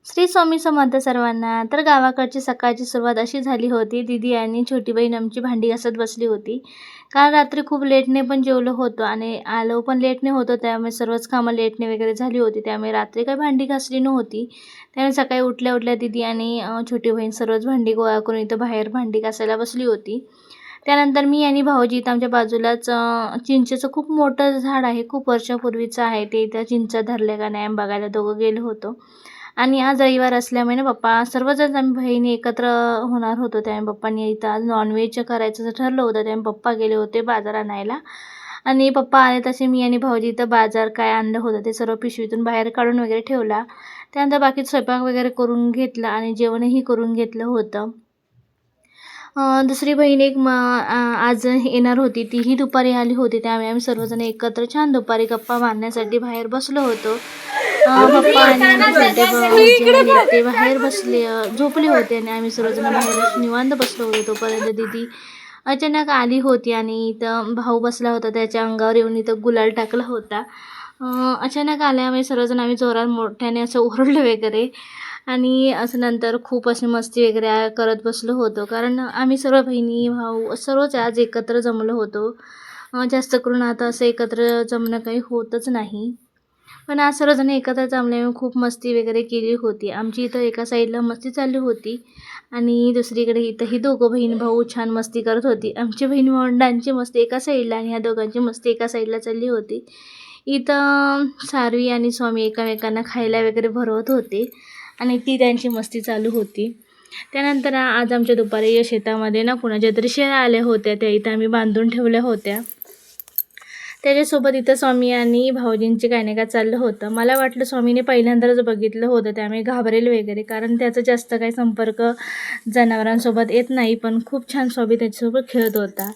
श्री स्वामी समर्थ सर्वांना. तर गावाकडची सकाळची सुरुवात अशी झाली होती. दीदी आणि छोटी बहीण आमची भांडी घासत बसली होती. काल रात्री खूप लेटने पण जेवलो होतो आणि आलो पण लेटने होतो. त्यामुळे सर्वच कामं लेटने वगैरे झाली होती. त्यामुळे रात्री काही भांडी घासली नव्हती. त्यामुळे सकाळी उठल्या-उठल्या दीदी आणि छोटी बहीण सर्वच भांडी गोळा करून इथं बाहेर भांडी घासायला बसली होती. त्यानंतर मी आणि भाऊजी इथं आमच्या बाजूलाच चिंचेचं खूप मोठं झाड आहे. खूप वर्षापूर्वीचं आहे ते. इथं चिंचा धरल्या का नाही बघायला दोघं गेलो होतो. आणि आज रविवार असल्यामुळे ना पप्पा सर्वजण आम्ही बहिणी एकत्र होणार होतो. त्यामुळे पप्पांनी इथं आज नॉनव्हेज करायचं ठरलं होतं. त्यामुळे पप्पा गेले होते बाजार आणायला आणि पप्पा आले तसे मी आणि भाऊजी इथं बाजार काय आणलं होतं ते सर्व पिशवीतून बाहेर काढून वगैरे ठेवला. त्यानंतर बाकी स्वयंपाक वगैरे करून घेतला आणि जेवणही करून घेतलं होतं. दुसरी बहीण एक आज येणार होती. तीही दुपारी आली होती. त्यामुळे आम्ही सर्वजण एकत्र छान दुपारी गप्पा मारण्यासाठी बाहेर बसलो होतो. पप्पा आणि छोटे भाऊ ते बाहेर बसले झोपले होते आणि आम्ही सर्वजण बाहेर निवांत बसलो होतो. तोपर्यंत दीदी अचानक आली होती आणि इथं भाऊ बसला होता. त्याच्या अंगावर येऊन इथं गुलाल टाकला होता. अचानक आल्यामुळे सर्वजण आम्ही जोरात मोठ्याने असं ओरडलो वगैरे आणि असं नंतर खूप अशी मस्ती वगैरे करत बसलो होतो. कारण आम्ही सर्व बहिणी भाऊ सर्वच आज एकत्र जमलो होतो. जास्त करून आता असं एकत्र जमणं काही होतच नाही. पण आज सर्वजण एकत्र जमल्यामुळे खूप मस्ती वगैरे केली होती. आमची इथं एका साईडला मस्ती चालली होती आणि दुसरीकडे इथंही दोघं बहीण भाऊ छान मस्ती करत होती. आमची बहीण भावंडांची मस्ती एका साईडला आणि ह्या दोघांची मस्ती एका साईडला चालली होती. इथं सारवी आणि स्वामी एकमेकांना खायला वगैरे भरवत होते आणि ती त्यांची मस्ती चालू होती. त्यानंतर आज आमच्या दुपारी शेतामध्ये ना कुणाच्या तरी शेळ्या आल्या होत्या. त्या इथं आम्ही बांधून ठेवल्या होत्या. त्याच्यासोबत इथं स्वामी आणि भाऊजींचे काही नाही का चाललं होतं. मला वाटलं स्वामीने पहिल्यांदाच बघितलं होतं त्यामुळे घाबरेल वगैरे, कारण त्याचा जास्त काही संपर्क जनावरांसोबत येत नाही. पण खूप छान स्वामी त्याच्यासोबत खेळत होता.